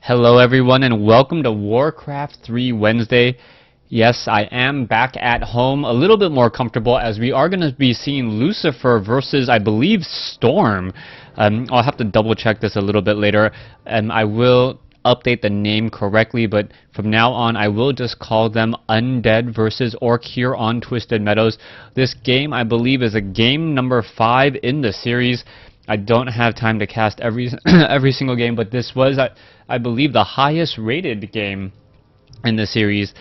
Hello everyone and welcome to WarCraft 3 Wednesday. Yes, I am back at home, a little bit more comfortable as we are going to be seeing Lucifer versus, I believe, Storm. I'll have to double check this a little bit later, and I will update the name correctly, but from now on I will just call them Undead versus Orc here on Twisted Meadows. This game, I believe, is a game number 5 in the series. I don't have time to cast every single game, but this was, I believe, the highest rated game in the series.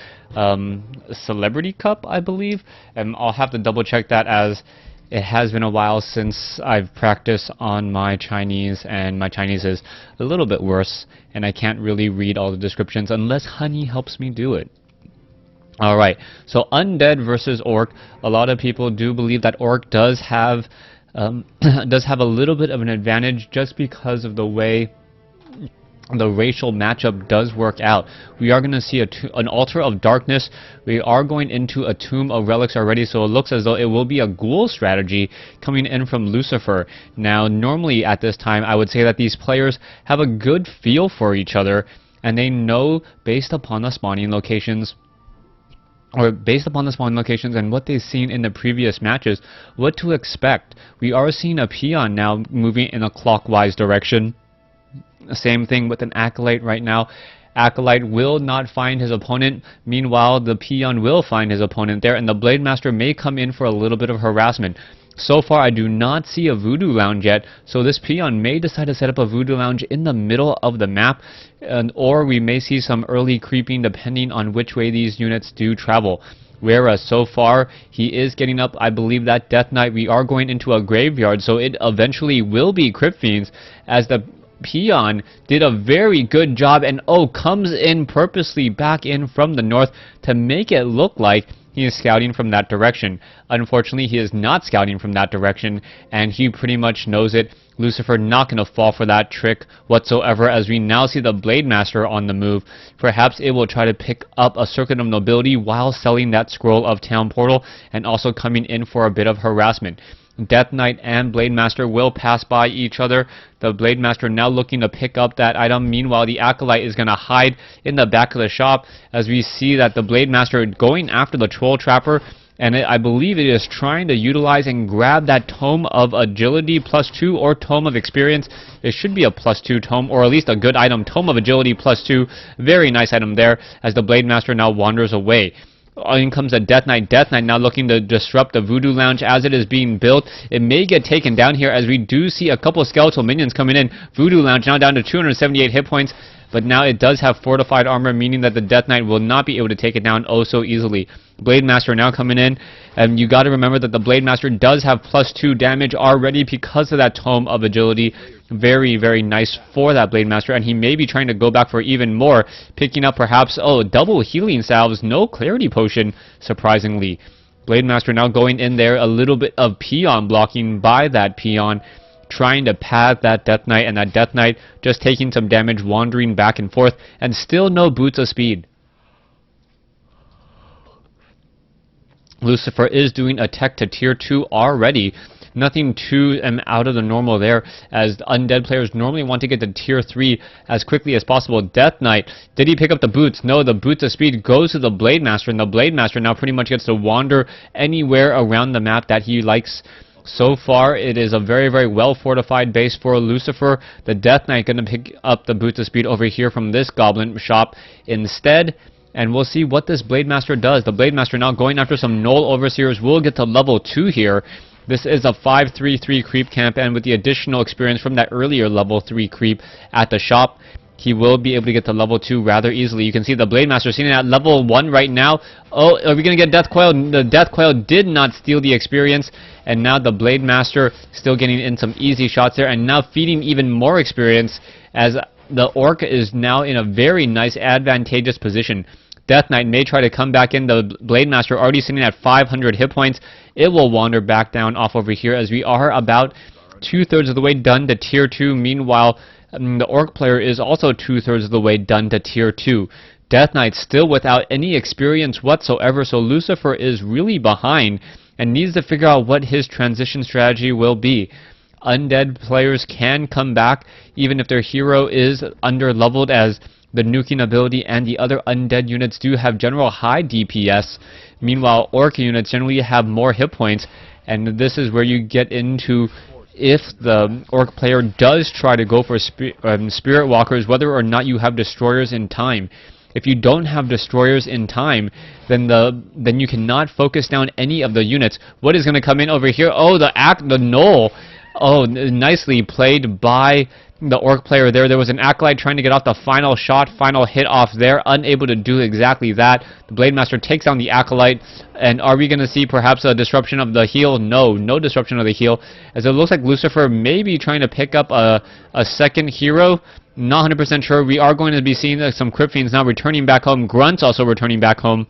Celebrity Cup, I believe, and I'll have to double check that as it has been a while since I've practiced on my Chinese, and my Chinese is a little bit worse, and I can't really read all the descriptions unless Honey helps me do it. Alright, so Undead versus Orc. A lot of people do believe that Orc does have a little bit of an advantage just because of the way the racial matchup does work out. We are going to see an Altar of Darkness. We are going into a Tomb of Relics already, so it looks as though it will be a Ghoul strategy coming in from Lucifer. Now, normally at this time, I would say that these players have a good feel for each other, and they know based upon the spawning locations, and what they've seen in the previous matches, what to expect. We are seeing a Peon now moving in a clockwise direction. Same thing with an Acolyte right now. Acolyte will not find his opponent. Meanwhile, the Peon will find his opponent there, and the Blade Master may come in for a little bit of harassment. So far, I do not see a Voodoo Lounge yet, so this Peon may decide to set up a Voodoo Lounge in the middle of the map, or we may see some early creeping depending on which way these units do travel. Whereas so far, he is getting up, I believe, that Death Knight. We are going into a graveyard, so it eventually will be Crypt Fiends, as the Peon did a very good job and comes in purposely back in from the north to make it look like he is scouting from that direction. Unfortunately, he is not scouting from that direction, and he pretty much knows it. Lucifer not going to fall for that trick whatsoever, as we now see the Blade Master on the move. Perhaps it will try to pick up a Circuit of Nobility while selling that Scroll of Town Portal, and also coming in for a bit of harassment. Death Knight and Blade Master will pass by each other. The Blade Master now looking to pick up that item. Meanwhile, the Acolyte is going to hide in the back of the shop, as we see that the Blade Master going after the Troll Trapper, and I believe it is trying to utilize and grab that Tome of Agility +2 or Tome of Experience. It should be a +2 tome, or at least a good item. Tome of Agility +2. Very nice item there, as the Blade Master now wanders away. In comes a Death Knight. Death Knight now looking to disrupt the Voodoo Lounge as it is being built. It may get taken down here, as we do see a couple of skeletal minions coming in. Voodoo Lounge now down to 278 hit points, but now it does have fortified armor, meaning that the Death Knight will not be able to take it down so easily. Blade Master now coming in, and you got to remember that the Blade Master does have +2 damage already because of that Tome of Agility. Very, very nice for that Blade Master, and he may be trying to go back for even more, picking up perhaps, double healing salves, no Clarity Potion, surprisingly. Blade Master now going in there, a little bit of Peon blocking by that Peon, trying to pad that Death Knight, and that Death Knight just taking some damage, wandering back and forth, and still no Boots of Speed. Lucifer is doing a tech to tier 2 already. Nothing too out of the normal there, as the Undead players normally want to get to tier 3 as quickly as possible. Death Knight, did he pick up the boots? No, the Boots of Speed goes to the Blade Master, and the Blade Master now pretty much gets to wander anywhere around the map that he likes. So far, it is a very, very well fortified base for Lucifer. The Death Knight going to pick up the Boots of Speed over here from this Goblin shop instead. And we'll see what this Blade Master does. The Blade Master now going after some Null Overseers. Will get to level 2 here. This is a 5-3-3 creep camp, and with the additional experience from that earlier level 3 creep at the shop, he will be able to get to level 2 rather easily. You can see the Blade Master sitting at level 1 right now. Are we going to get Death Coil? The Death Coil did not steal the experience, and now the Blade Master still getting in some easy shots there, and now feeding even more experience, as the Orc is now in a very nice advantageous position. Death Knight may try to come back in. The Blade Master already sitting at 500 hit points. It will wander back down off over here, as we are about 2/3 of the way done to tier 2. Meanwhile, the Orc player is also 2/3 of the way done to tier 2. Death Knight still without any experience whatsoever, so Lucifer is really behind and needs to figure out what his transition strategy will be. Undead players can come back even if their hero is under-leveled, as the nuking ability, and the other undead units do have general high DPS. Meanwhile, Orc units generally have more hit points, and this is where you get into if the Orc player does try to go for Spirit Walkers, whether or not you have Destroyers in time. If you don't have Destroyers in time, then you cannot focus down any of the units. What is going to come in over here? Oh, the Knoll. Oh, nicely played by the Orc player there. There was an Acolyte trying to get off the final shot, final hit off there, unable to do exactly that. The Blade Master takes down the Acolyte, and are we going to see perhaps a disruption of the heal? No disruption of the heal, as it looks like Lucifer may be trying to pick up a second hero. Not 100% sure. We are going to be seeing some Crypt Fiends now returning back home. Grunts also returning back home.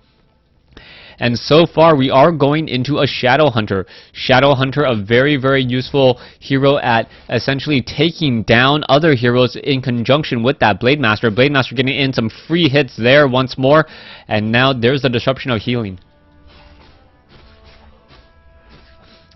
And so far, we are going into a Shadow Hunter. Shadow Hunter, a very, very useful hero at essentially taking down other heroes in conjunction with that Blade Master. Blade Master getting in some free hits there once more. And now there's the disruption of healing.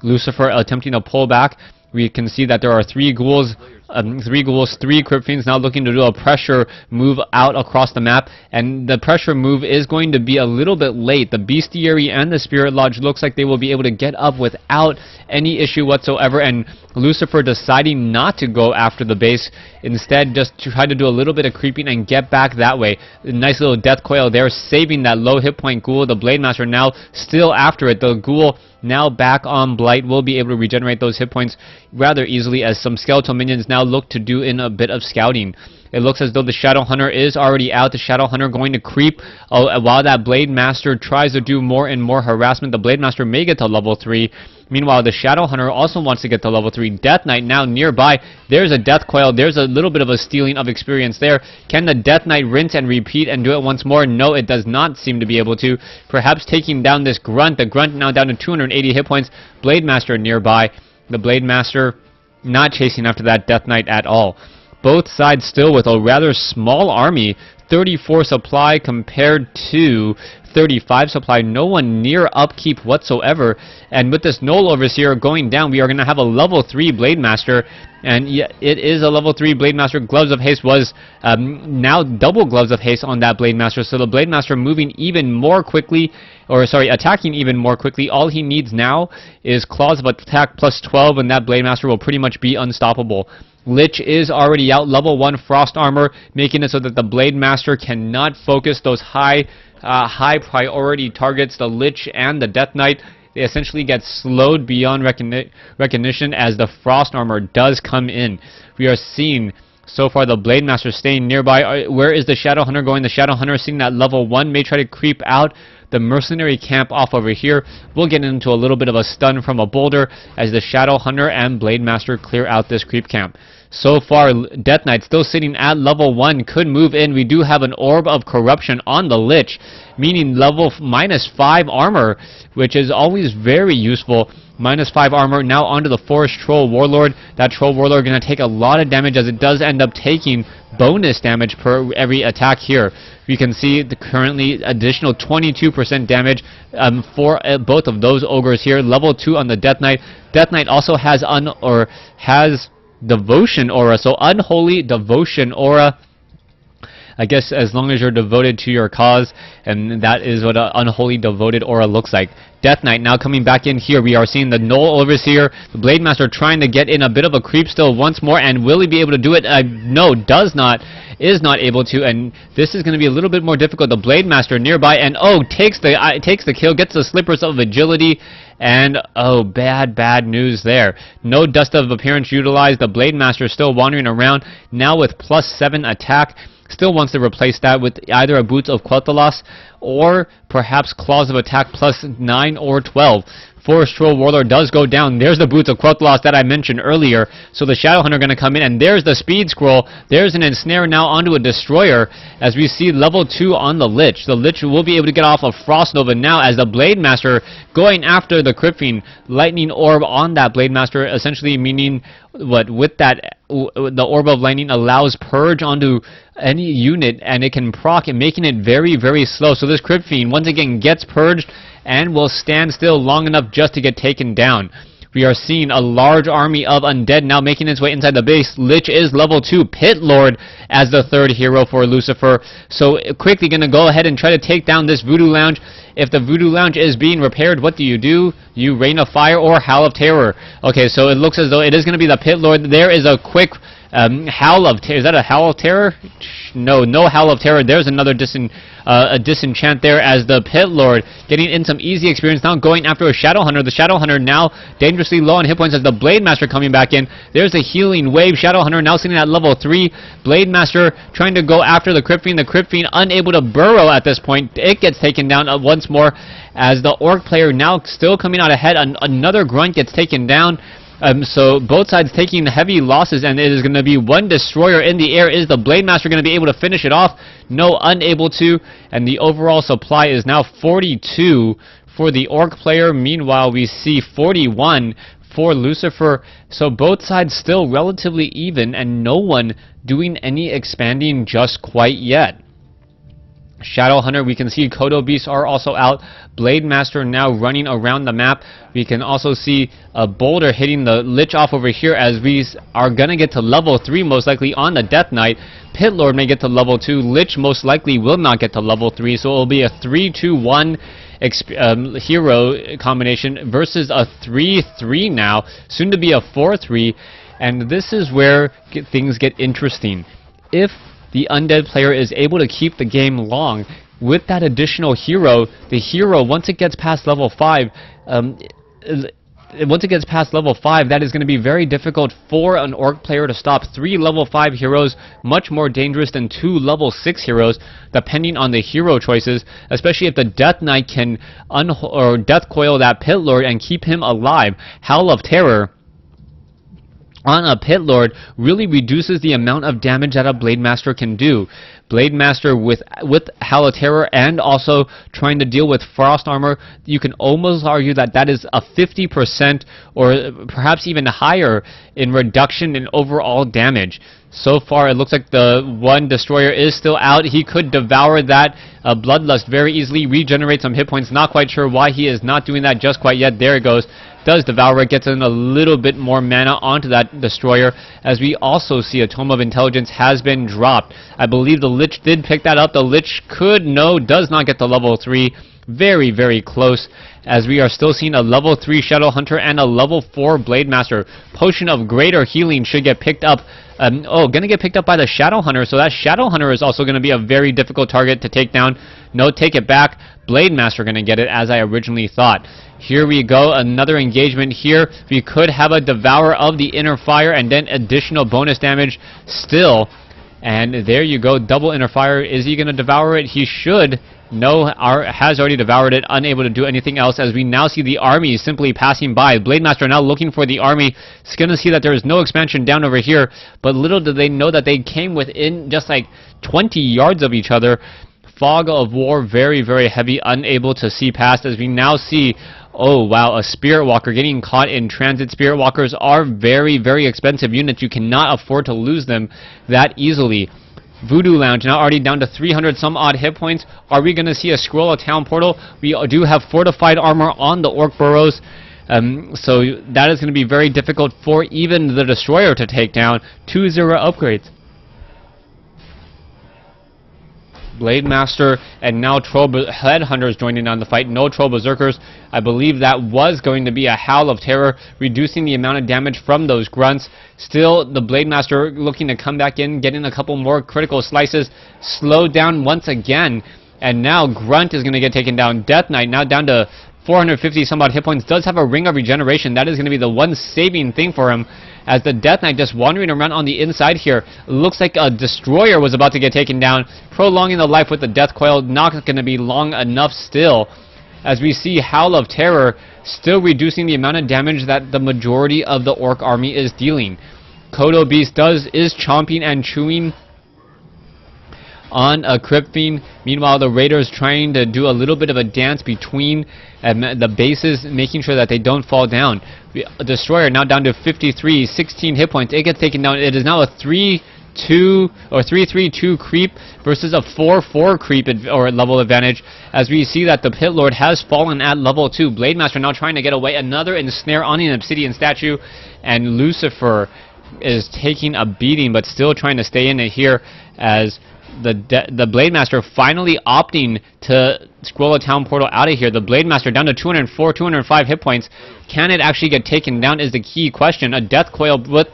Lucifer attempting to pull back. We can see that there are three ghouls, three Crypt Fiends now looking to do a pressure move out across the map, and the pressure move is going to be a little bit late. The Bestiary and the Spirit Lodge looks like they will be able to get up without any issue whatsoever, and Lucifer deciding not to go after the base, instead just to try to do a little bit of creeping and get back that way. A nice little Death Coil there, saving that low hit point ghoul. The Blade Master now still after it. The ghoul now back on Blight will be able to regenerate those hit points rather easily, as some skeletal minions now look to do in a bit of scouting. It looks as though the Shadow Hunter is already out. The Shadow Hunter going to creep while that Blade Master tries to do more and more harassment. The Blade Master may get to level 3. Meanwhile, the Shadow Hunter also wants to get to level 3. Death Knight now nearby. There's a Death Coil. There's a little bit of a stealing of experience there. Can the Death Knight rinse and repeat and do it once more? No, it does not seem to be able to. Perhaps taking down this Grunt. The Grunt now down to 280 hit points. Blade Master nearby. The Blade Master not chasing after that Death Knight at all. Both sides still with a rather small army. 34 supply compared to 35 supply. No one near upkeep whatsoever. And with this Knoll Overseer going down, we are going to have a level 3 Blade Master. And yeah, it is a level 3 Blade Master. Gloves of Haste was now double Gloves of Haste on that Blade Master. So the Blade Master moving even more quickly, or sorry, attacking even more quickly. All he needs now is Claws of Attack plus 12, and that Blade Master will pretty much be unstoppable. Lich is already out, level 1 Frost Armor, making it so that the Blade Master cannot focus those high priority targets, the Lich and the Death Knight. They essentially get slowed beyond recognition as the Frost Armor does come in. We are seeing so far the Blade Master staying nearby. Where is the Shadow Hunter going? The Shadow Hunter seeing that level 1 may try to creep out the mercenary camp off over here. We'll get into a little bit of a stun from a boulder as the Shadow Hunter and Blade Master clear out this creep camp. So far, Death Knight still sitting at level 1, could move in. We do have an Orb of Corruption on the Lich, meaning level -5 armor, which is always very useful. -5 armor now onto the Forest Troll Warlord. That Troll Warlord going to take a lot of damage, as it does end up taking bonus damage per every attack here. We can see the currently additional 22% damage for both of those ogres here. Level 2 on the Death Knight. Death Knight also has Devotion Aura, so Unholy Devotion Aura. I guess as long as you're devoted to your cause, and that is what an Unholy Devoted Aura looks like. Death Knight now coming back in here. We are seeing the Knoll Overseer, the Blade Master trying to get in a bit of a creep still once more, and will he be able to do it? No, is not able to, and this is going to be a little bit more difficult. The Blade Master nearby, and oh, takes the kill, gets the Slippers of Agility, and oh, bad news there. No Dust of Appearance utilized. The Blade Master still wandering around, now with +7 attack. Still wants to replace that with either a Boots of Quel'Thalas or perhaps Claws of Attack +9 or 12. Forest Troll Warlord does go down. There's the Boots of Quel'Thalas that I mentioned earlier. So the Shadow Hunter going to come in, and there's the Speed Scroll. There's an Ensnare now onto a Destroyer, as we see level 2 on the Lich. The Lich will be able to get off of Frost Nova now, as the Blade Master going after the Crypt Fiend. Lightning Orb on that Blade Master, essentially meaning what with that the Orb of Lightning allows Purge onto any unit, and it can proc it, making it very slow. So this Crypt Fiend once again gets purged and will stand still long enough just to get taken down. We are seeing a large army of undead now making its way inside the base. Lich is level 2. Pit Lord as the third hero for Lucifer. So quickly going to go ahead and try to take down this Voodoo Lounge. If the Voodoo Lounge is being repaired, what do? You Rain of Fire or Howl of Terror. Okay, so it looks as though it is going to be the Pit Lord. There is a quick Howl of Terror. Is that a Howl of Terror? No Howl of Terror. There's another disenchant there as the Pit Lord getting in some easy experience now, going after a Shadow Hunter. The Shadow Hunter now dangerously low on hit points as the Blade Master coming back in. There's a healing wave. Shadow Hunter now sitting at level 3. Blade Master trying to go after the Crypt Fiend. The Crypt Fiend unable to burrow at this point. It gets taken down once more as the Orc player now still coming out ahead. Another Grunt gets taken down. So both sides taking heavy losses, and it is going to be one destroyer in the air. Is the Blade Master going to be able to finish it off? No, unable to. And the overall supply is now 42 for the Orc player. Meanwhile, we see 41 for Lucifer. So both sides still relatively even, and no one doing any expanding just quite yet. Shadow Hunter, we can see Kodo Beasts are also out. Blade Master now running around the map. We can also see a boulder hitting the Lich off over here as we are going to get to level 3 most likely on the Death Knight. Pit Lord may get to level 2. Lich most likely will not get to level 3. So it will be a 3-2-1 hero combination versus a 3-3 now. Soon to be a 4-3. And this is where things get interesting. If the Undead player is able to keep the game long with that additional hero, the hero, once it gets past level 5, that is going to be very difficult for an Orc player to stop. 3 level 5 heroes, much more dangerous than 2 level 6 heroes, depending on the hero choices, especially if the Death Knight can Death Coil that Pit Lord and keep him alive. Howl of Terror on a Pit Lord really reduces the amount of damage that a Blade Master can do. Blade Master with Howl of Terror and also trying to deal with Frost Armor, you can almost argue that that is a 50% or perhaps even higher in reduction in overall damage. So far, it looks like the one destroyer is still out. He could devour that Bloodlust very easily, regenerate some hit points. Not quite sure why he is not doing that just quite yet. There it goes. Does devour it, gets in a little bit more mana onto that destroyer, as we also see a Tome of Intelligence has been dropped. I believe the Lich did pick that up. The Lich does not get to level 3. Very, very close, as we are still seeing a level 3 Shadow Hunter and a level 4 Blade Master. Potion of Greater Healing should get picked up. Gonna get picked up by the Shadow Hunter, so that Shadow Hunter is also gonna be a very difficult target to take down. No, take it back. Blade Master gonna get it, as I originally thought. Here we go, another engagement here. We could have a Devour of the Inner Fire and then additional bonus damage still. And there you go, double Inner Fire. Is he gonna devour it? He should. No, has already devoured it, unable to do anything else, as we now see the army simply passing by. Blade Master now looking for the army. It's going to see that there is no expansion down over here, but little did they know that they came within just like 20 yards of each other. Fog of War, very, very heavy, unable to see past, as we now see, oh wow, a Spirit Walker getting caught in transit. Spirit Walkers are very, very expensive units. You cannot afford to lose them that easily. Voodoo Lounge now already down to 300 some odd hit points. Are we going to see a Scroll of Town Portal? We do have fortified armor on the Orc burrows, so that is going to be very difficult for even the Destroyer to take down. 2-0 upgrades. Blade Master and now Troll Headhunters joining on the fight. No Troll Berserkers. I believe that was going to be a Howl of Terror, reducing the amount of damage from those grunts. Still, the Blade Master looking to come back in, getting a couple more critical slices. Slowed down once again, and now Grunt is going to get taken down. Death Knight now down to 450 some odd hit points. Does have a Ring of Regeneration. That is going to be the one saving thing for him, as the Death Knight just wandering around on the inside here. Looks like a Destroyer was about to get taken down, prolonging the life with the Death Coil. Not going to be long enough still, as we see Howl of Terror still reducing the amount of damage that the majority of the Orc army is dealing. Kodo Beast is chomping and chewing on a Crypt Fiend. Meanwhile, the Raiders trying to do a little bit of a dance between the bases, making sure that they don't fall down. Destroyer now down to 53, 16 hit points. It gets taken down. It is now a 3 2 or 3/3/2 creep versus a 4/4 creep or level advantage, as we see that the Pit Lord has fallen at level 2. Blade Master now trying to get away, another ensnare on an obsidian statue, and Lucifer is taking a beating but still trying to stay in it here, as the Blade Master finally opting to scroll a town portal out of here. The Blade Master down to 204, 205 hit points. Can it actually get taken down is the key question. A Death Coil with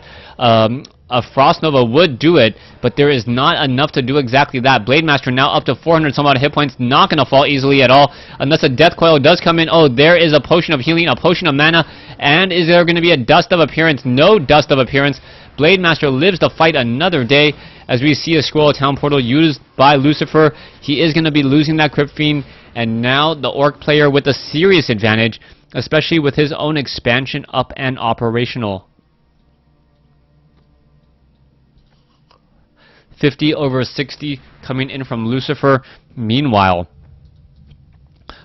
a Frost Nova would do it, but there is not enough to do exactly that. Blade Master now up to 400 some odd hit points, not going to fall easily at all unless a Death Coil does come in. Oh, there is a Potion of Healing, a Potion of Mana, and is there going to be a Dust of Appearance? No Dust of Appearance. Blade Master lives to fight another day, as we see a Scroll of Town Portal used by Lucifer. He is going to be losing that Crypt Fiend, and now the Orc player with a serious advantage, especially with his own expansion up and operational. 50 over 60 coming in from Lucifer. Meanwhile,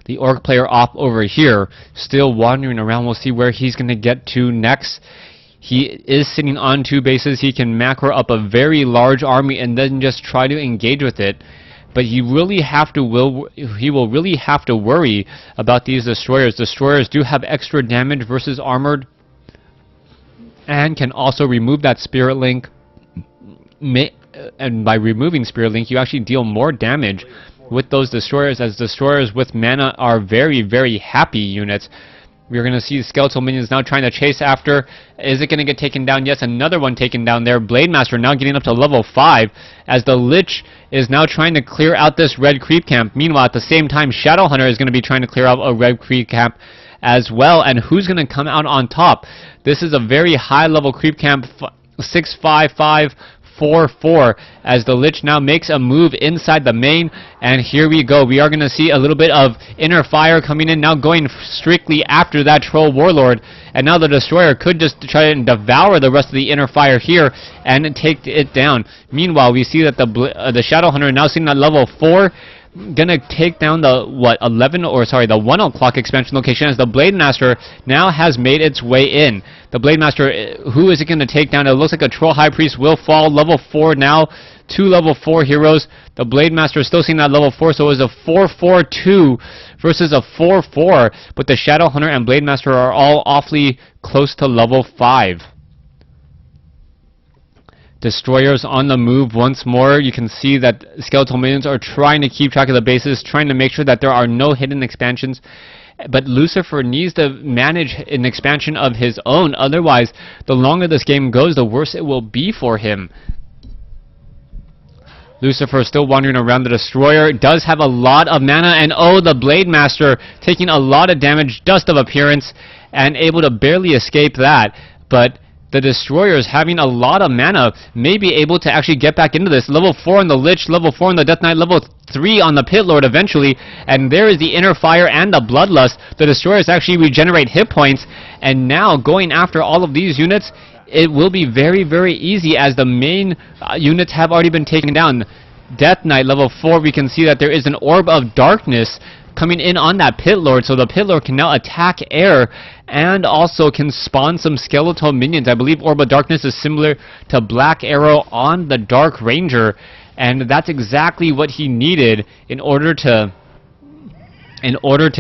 the Orc player off over here, still wandering around. We'll see where he's going to get to next. He is sitting on 2 bases. He can macro up a very large army and then just try to engage with it. But he will really have to worry about these destroyers. Destroyers do have extra damage versus armored, and can also remove that Spirit Link. And by removing Spirit Link, you actually deal more damage with those destroyers, as destroyers with mana are very, very happy units. We're going to see skeletal minions now trying to chase after. Is it going to get taken down? Yes, another one taken down there. Blade Master now getting up to level 5, as the Lich is now trying to clear out this red creep camp. Meanwhile, at the same time, Shadowhunter is going to be trying to clear out a red creep camp as well. And who's going to come out on top? This is a very high level creep camp, 655. 4/4, as the Lich now makes a move inside the main, and here we go. We are going to see a little bit of inner fire coming in, now going strictly after that Troll Warlord, and now the Destroyer could just try and devour the rest of the inner fire here and take it down. Meanwhile, we see that the Shadowhunter now sitting at level 4, gonna take down the 1 o'clock expansion location, as the Blade Master now has made its way in. The Blade Master, who is it gonna take down? It looks like a Troll High Priest will fall. Level 4 now, 2 level 4 heroes. The Blade Master is still seeing that level 4, so it was a 4/4/2 versus a 4/4, but the Shadowhunter and Blade Master are all awfully close to level 5. Destroyers on the move once more. You can see that skeletal minions are trying to keep track of the bases, trying to make sure that there are no hidden expansions. But Lucifer needs to manage an expansion of his own. Otherwise, the longer this game goes, the worse it will be for him. Lucifer still wandering around. The Destroyer does have a lot of mana, and oh, the Blade Master taking a lot of damage, Dust of Appearance, and able to barely escape that. But the Destroyers, having a lot of mana, may be able to actually get back into this. Level 4 on the Lich, level 4 on the Death Knight, level 3 on the Pit Lord eventually, and there is the Inner Fire and the Bloodlust. The Destroyers actually regenerate hit points, and now going after all of these units, it will be very, very easy, as the main units have already been taken down. Death Knight, level 4, we can see that there is an Orb of Darkness coming in on that Pit Lord, so the Pit Lord can now attack air and also can spawn some skeletal minions. I believe Orb of Darkness is similar to Black Arrow on the Dark Ranger, and that's exactly what he needed in order to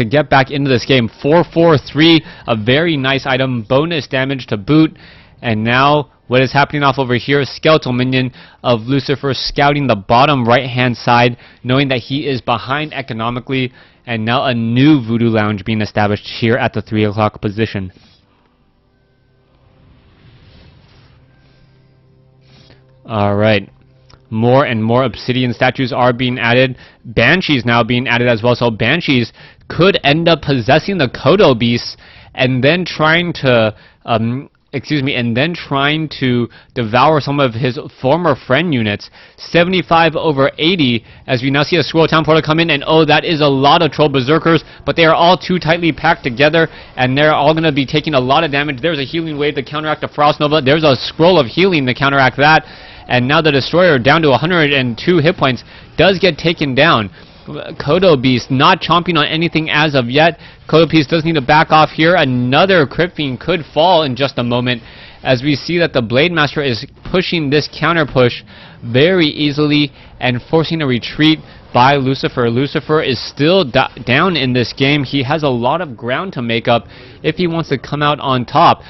get back into this game. 4/4/3, a very nice item, bonus damage to boot. And now what is happening off over here, skeletal minion of Lucifer scouting the bottom right hand side, knowing that he is behind economically, and now a new Voodoo Lounge being established here at the 3 o'clock position. Alright, more and more obsidian statues are being added. Banshees now being added as well, so Banshees could end up possessing the Kodo beasts and then trying to devour some of his former friend units. 75 over 80, as we now see a Scroll Town Portal come in, and oh, that is a lot of Troll Berserkers, but they are all too tightly packed together, and they're all going to be taking a lot of damage. There's a Healing Wave to counteract the Frost Nova. There's a Scroll of Healing to counteract that, and now the Destroyer, down to 102 hit points, does get taken down. Kodo Beast not chomping on anything as of yet. Kodo Beast does need to back off here. Another Crypt Fiend could fall in just a moment, as we see that the Blade Master is pushing this counter push very easily and forcing a retreat by Lucifer. Lucifer is still down in this game. He has a lot of ground to make up if he wants to come out on top.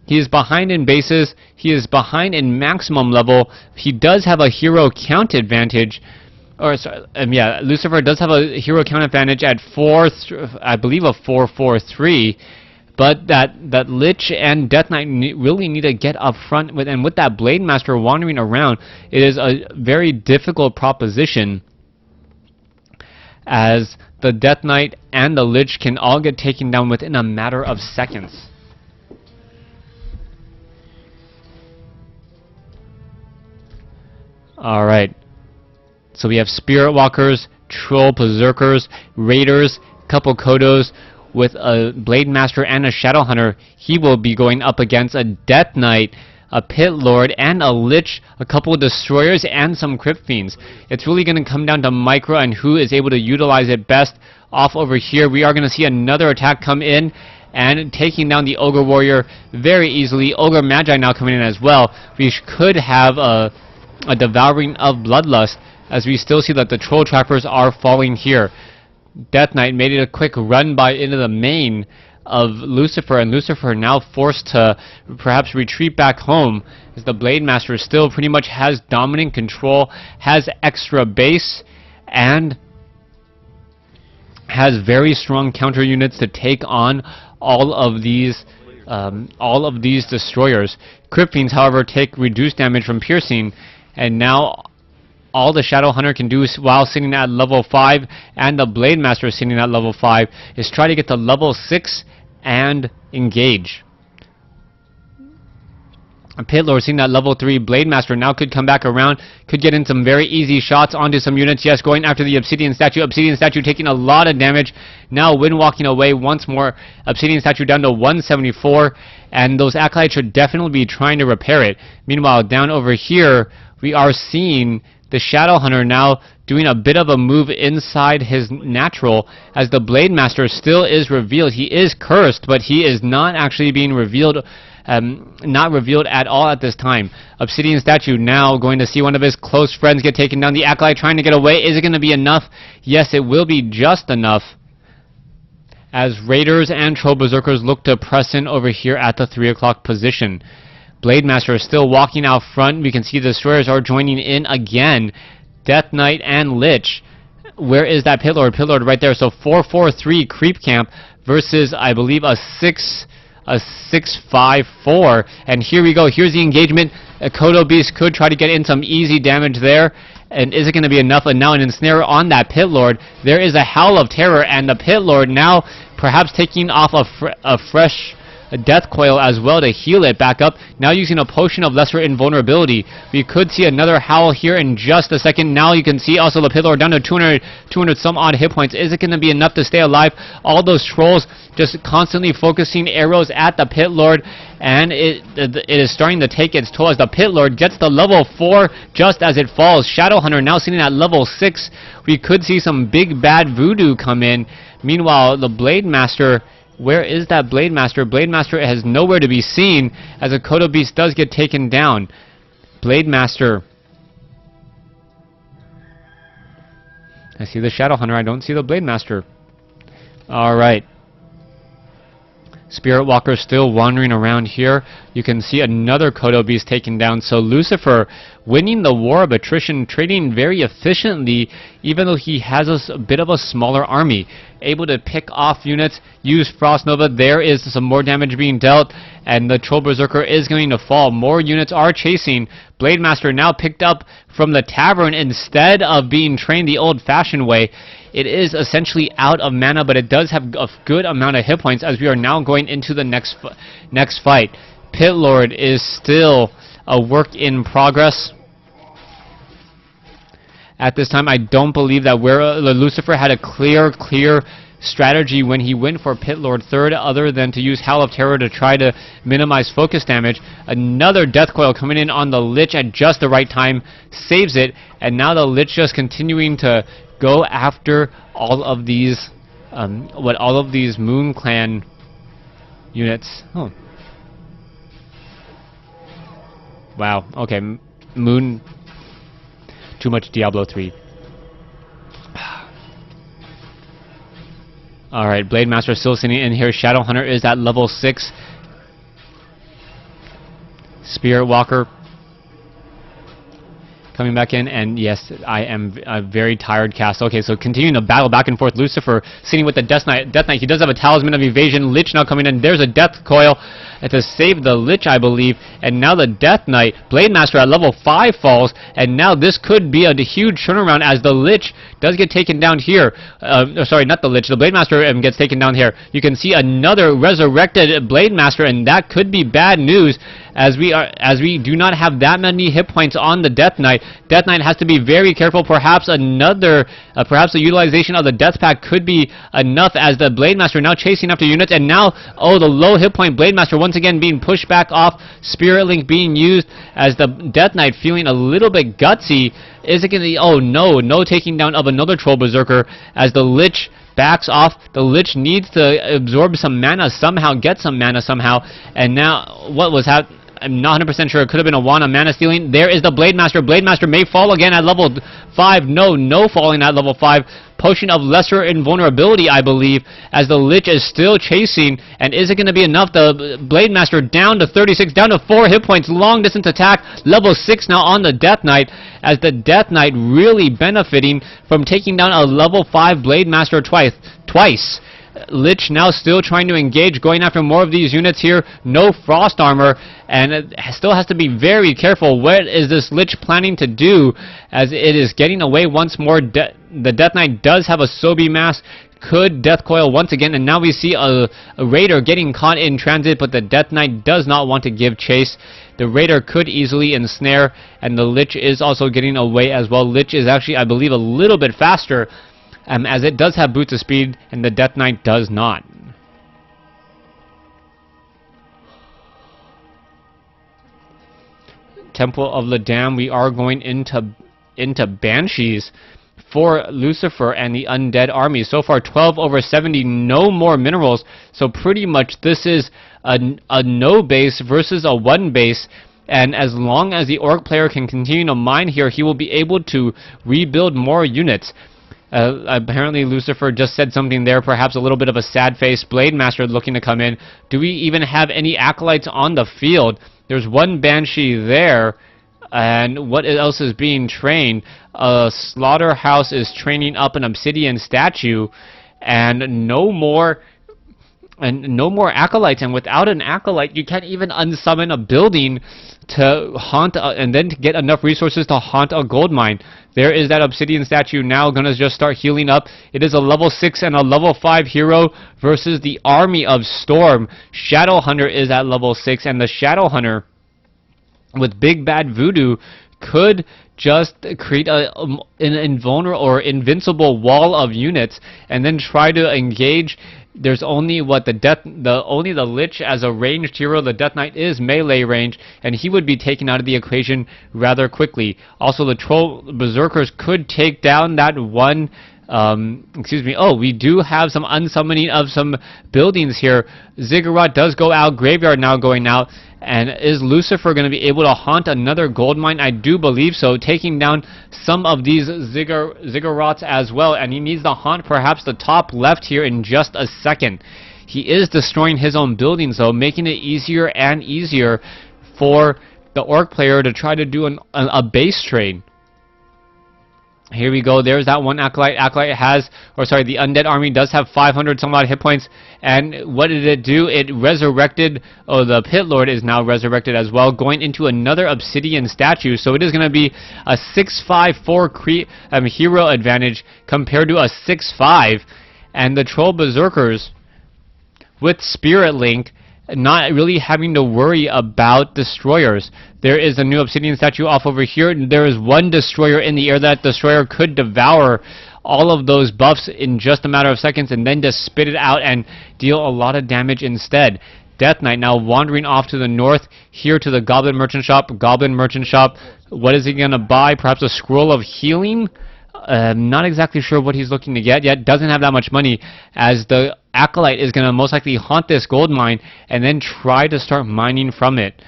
He is behind in bases. He is behind in maximum level. He does have a hero count advantage. Or sorry, yeah, Lucifer does have a hero count advantage at I believe a 4-4-3. But that Lich and Death Knight really need to get up front with, and with that Blade Master wandering around, it is a very difficult proposition, as the Death Knight and the Lich can all get taken down within a matter of seconds. Alright, so we have Spirit Walkers, Troll Berserkers, Raiders, couple Kodos. With a Blade Master and a Shadow Hunter, he will be going up against a Death Knight, a Pit Lord, and a Lich, a couple of Destroyers, and some Crypt Fiends. It's really going to come down to micro and who is able to utilize it best. Off over here, we are going to see another attack come in and taking down the Ogre Warrior very easily. Ogre Magi now coming in as well. We could have a Devouring of Bloodlust, as we still see that the Troll Trappers are falling here. Death Knight made it a quick run by into the main of Lucifer, and Lucifer now forced to perhaps retreat back home, as the Blade Master still pretty much has dominant control, has extra base, and has very strong counter units to take on all of these destroyers. Crypt Fiends, however, take reduced damage from piercing, and now all the Shadow Hunter can do while sitting at level 5 and the Blade Master sitting at level 5 is try to get to level 6 and engage. A Pit Lord sitting at level 3. Blade Master now could come back around, could get in some very easy shots onto some units. Yes, going after the Obsidian Statue. Obsidian Statue taking a lot of damage. Now wind walking away once more. Obsidian Statue down to 174, and those Acolytes should definitely be trying to repair it. Meanwhile, down over here, we are seeing the Shadow Hunter now doing a bit of a move inside his natural, as the Blade Master still is revealed. He is cursed, but he is not actually being revealed, not revealed at all at this time. Obsidian Statue now going to see one of his close friends get taken down. The Acolyte trying to get away. Is it going to be enough? Yes, it will be just enough, as Raiders and Troll Berserkers look to press in over here at the 3 o'clock position. Blade Master is still walking out front. We can see the Destroyers are joining in again. Death Knight and Lich. Where is that Pit Lord? Pit Lord right there. So 4-4-3 Creep Camp versus, I believe, a 6-5-4. And here we go. Here's the engagement. A Kodo Beast could try to get in some easy damage there. And is it going to be enough? And now an ensnare on that Pit Lord. There is a Howl of Terror, and the Pit Lord now perhaps taking off a fresh Death Coil as well to heal it back up. Now using a Potion of Lesser Invulnerability. We could see another Howl here in just a second. Now you can see also the Pit Lord down to 200 some odd hit points. Is it going to be enough to stay alive? All those Trolls just constantly focusing arrows at the Pit Lord, and it is starting to take its toll as the Pit Lord gets to level 4 just as it falls. Shadow Hunter now sitting at level 6. We could see some big bad voodoo come in. Meanwhile, the Blade Master, where is that Blade Master? Blade Master has nowhere to be seen, as a Kodo Beast does get taken down. Blade Master. I see the Shadow Hunter. I don't see the Blade Master. Alright. Spirit Walker still wandering around here. You can see another Kodo Beast taken down. So Lucifer winning the war of attrition, trading very efficiently, even though he has a bit of a smaller army. Able to pick off units, use Frost Nova. There is some more damage being dealt, and the Troll Berserker is going to fall. More units are chasing. Blade Master now picked up from the tavern instead of being trained the old-fashioned way. It is essentially out of mana, but it does have a good amount of hit points, as we are now going into the next fight. Pit Lord is still a work in progress. At this time, I don't believe that Lucifer had a clear strategy when he went for Pit Lord third, other than to use Howl of Terror to try to minimize focus damage. Another Death Coil coming in on the Lich at just the right time, saves it, and now the Lich just continuing to go after all of these Moon Clan units. Oh. Wow. Okay. Moon. Too much Diablo 3. Alright, Blade Master still sitting in here. Shadow Hunter is at level 6. Spirit Walker coming back in, and yes, I am a very tired cast. Okay, so continuing to battle back and forth. Lucifer sitting with the Death Knight. He does have a Talisman of Evasion. Lich now coming in. There's a Death Coil to save the Lich, I believe. And now the Death Knight, Blade Master at level 5 falls, and now this could be a huge turnaround as the Lich does get taken down here. Sorry, not the Lich. The Blade Master gets taken down here. You can see another resurrected Blade Master, and that could be bad news as we do not have that many hit points on the Death Knight. Death Knight has to be very careful. Perhaps the utilization of the Death Pack could be enough as the Blade Master now chasing after units, and now, oh, the low hit point Blade Master once again being pushed back off. Spirit Link being used as the Death Knight feeling a little bit gutsy. Is it going to be, oh no taking down of another Troll Berserker as the Lich backs off. The Lich needs to absorb some mana somehow, get some mana somehow, and now what was happening? I'm not 100% sure. It could have been a wand of mana stealing. There is the Blade Master. Blade Master may fall again at level 5. No falling at level 5. Potion of Lesser Invulnerability, I believe, as the Lich is still chasing. And is it going to be enough? The Blade Master down to 36, down to 4 hit points. Long distance attack. Level 6 now on the Death Knight, as the Death Knight really benefiting from taking down a level 5 Blade Master twice. Lich now still trying to engage, going after more of these units here. No frost armor, and it still has to be very careful. What is this Lich planning to do, as it is getting away once more? The Death Knight does have a Sobi mask. Could Death Coil once again, and now we see a Raider getting caught in transit, but the Death Knight does not want to give chase. The Raider could easily ensnare, and the Lich is also getting away as well. Lich is actually, I believe, a little bit faster, as it does have boots of speed, and the Death Knight does not. Temple of the Dam, we are going into Banshees for Lucifer and the Undead Army. So far, 12 over 70, no more minerals. So pretty much this is a no base versus a one base. And as long as the Orc player can continue to mine here, he will be able to rebuild more units. Apparently Lucifer just said something there, perhaps a little bit of a sad face. Blade Master looking to come in. Do we even have any acolytes on the field? There's one Banshee there, and what else is being trained? Slaughterhouse is training up an obsidian statue, and no more acolytes. And without an acolyte, you can't even unsummon a building to haunt and then to get enough resources to haunt a gold mine. There is that obsidian statue now gonna just start healing up. It is a level 6 and a level 5 hero versus the Army of Storm. Shadow Hunter is at level 6, and the Shadow Hunter with Big Bad Voodoo could just create an invulnerable or invincible wall of units and then try to engage. There's only only the Lich as a ranged hero. The Death Knight is melee range, and he would be taken out of the equation rather quickly. Also, the Troll Berserkers could take down that one. Oh, we do have some unsummoning of some buildings here. Ziggurat does go out. Graveyard now going out. And is Lucifer going to be able to haunt another gold mine? I do believe so, taking down some of these ziggurats as well. And he needs to haunt perhaps the top left here in just a second. He is destroying his own buildings, though, making it easier and easier for the Orc player to try to do a base trade. Here we go. There's that one Acolyte. The Undead Army does have 500 some odd hit points. And what did it do? It resurrected. Oh, the Pit Lord is now resurrected as well, going into another obsidian statue. So it is going to be a 6-5-4 hero advantage compared to a 6-5. And the Troll Berserkers with Spirit Link not really having to worry about destroyers. There is a new obsidian statue off over here. There is one destroyer in the air. That destroyer could devour all of those buffs in just a matter of seconds and then just spit it out and deal a lot of damage instead. Death Knight now wandering off to the north, here to the Goblin Merchant Shop. What is he going to buy? Perhaps a Scroll of Healing? Not exactly sure what he's looking to get yet. Doesn't have that much money, as the Acolyte is going to most likely haunt this gold mine and then try to start mining from it.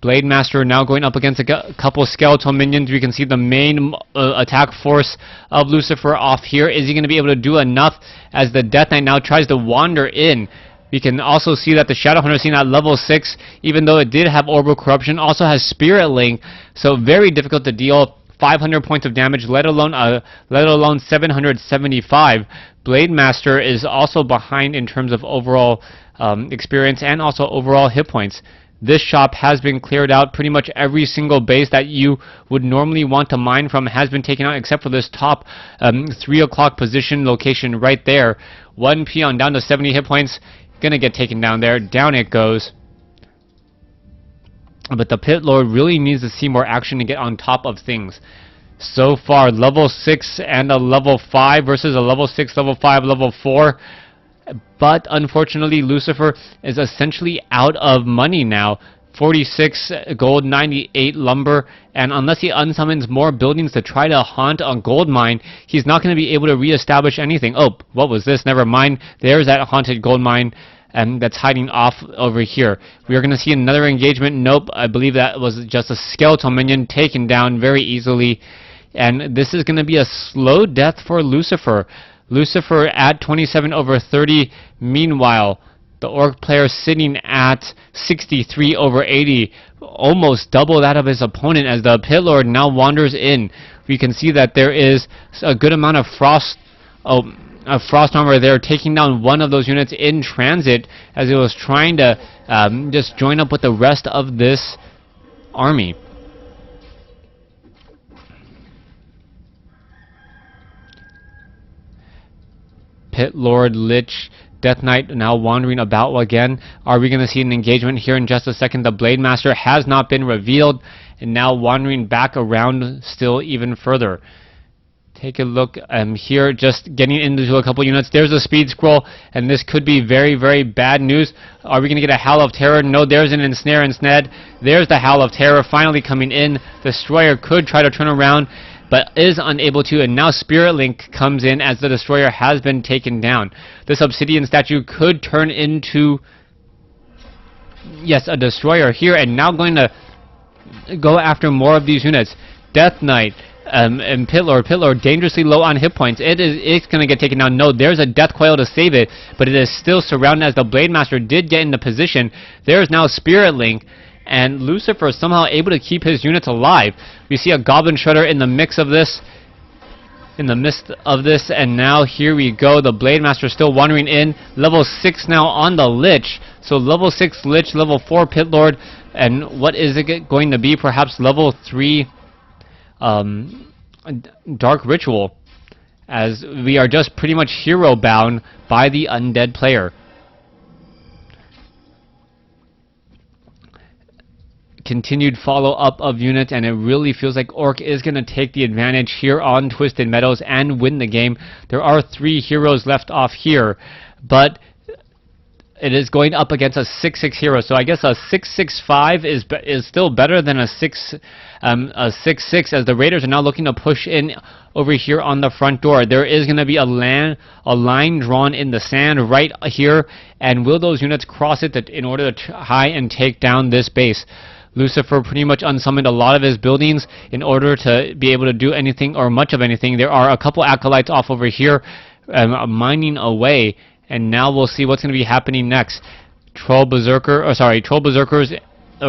Blade Master now going up against a couple skeletal minions. We can see the main attack force of Lucifer off here. Is he going to be able to do enough as the Death Knight now tries to wander in? We can also see that the Shadowhunter seen at level 6, even though it did have Orbital Corruption, also has Spirit Link, so very difficult to deal. 500 points of damage, let alone 775. Blade Master is also behind in terms of overall experience and also overall hit points. This shop has been cleared out. Pretty much every single base that you would normally want to mine from has been taken out, except for this top 3 o'clock position location right there. One peon down to 70 hit points. Gonna get taken down there. Down it goes. But the Pit Lord really needs to see more action to get on top of things. So far, level 6 and a level 5 versus a level 6, level 5, level 4. But unfortunately, Lucifer is essentially out of money now. 46 gold, 98 lumber, and unless he unsummons more buildings to try to haunt a gold mine, he's not going to be able to reestablish anything. Oh, what was this? Never mind. There's that haunted gold mine that's hiding off over here. We are going to see another engagement. Nope, I believe that was just a skeletal minion taken down very easily. And this is going to be a slow death for Lucifer. Lucifer at 27 over 30. Meanwhile, the Orc player sitting at 63 over 80. Almost double that of his opponent as the Pit Lord now wanders in. We can see that there is a good amount of frost armor there, taking down one of those units in transit as it was trying to just join up with the rest of this army. Pit Lord, Lich, Death Knight now wandering about again. Are we going to see an engagement here in just a second? The Blade Master has not been revealed and now wandering back around still even further. Take a look here, just getting into a couple units. There's a speed scroll, and this could be very, very bad news. Are we going to get a Howl of Terror? No, there's an Ensnare instead. There's the Howl of Terror finally coming in. Destroyer could try to turn around, but is unable to, and now Spirit Link comes in as the Destroyer has been taken down. This Obsidian statue could turn into, yes, a Destroyer here, and now going to go after more of these units. Death Knight and Pit Lord dangerously low on hit points. It's going to get taken down. No, there's a Death Coil to save it, but it is still surrounded as the Blade Master did get into position. There's now Spirit Link, and Lucifer is somehow able to keep his units alive. We see a Goblin Shredder in the midst of this, and now here we go. The Blade Master still wandering in. Level 6 now on the Lich. So level 6 Lich, level 4 Pit Lord, and what is it going to be? Perhaps level 3 Dark Ritual, as we are just pretty much hero bound by the undead player. Continued follow-up of units, and it really feels like Orc is going to take the advantage here on Twisted Meadows and win the game. There are 3 heroes left off here, but it is going up against a 6-6 hero, so I guess a 6-6-5 is still better than a 6-6, as the Raiders are now looking to push in over here on the front door. There is going to be a line drawn in the sand right here, and will those units cross it in order to try and take down this base? Lucifer pretty much unsummoned a lot of his buildings in order to be able to do anything or much of anything. There are a couple acolytes off over here mining away, and now we'll see what's going to be happening next. Troll Berserkers,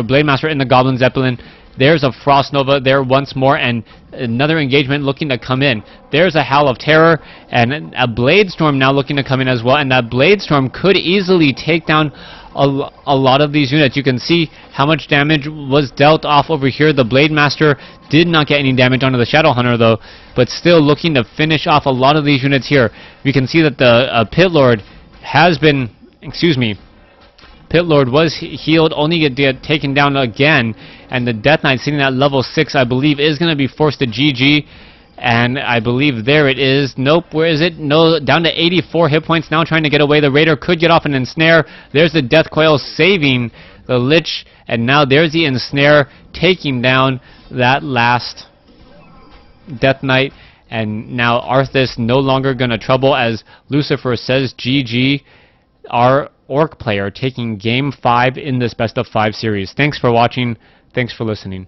Blade Master in the Goblin Zeppelin. There's a Frost Nova there once more, and another engagement looking to come in. There's a Howl of Terror, and a Blade Storm now looking to come in as well, and that Blade Storm could easily take down a lot of these units. You can see how much damage was dealt off over here. The Blade Master did not get any damage onto the Shadowhunter though, but still looking to finish off a lot of these units here. We can see that the Pit Lord has been, Pit Lord was healed, only get taken down again, and the Death Knight sitting at level 6, I believe, is going to be forced to GG, and I believe there it is. Nope, where is it? No, down to 84 hit points, now trying to get away. The Raider could get off an Ensnare. There's the Death Coil saving the Lich, and now there's the Ensnare taking down that last Death Knight, and now Arthas no longer going to trouble as Lucifer says GG. Our Orc player taking Game 5 in this Best of 5 series. Thanks for watching. Thanks for listening.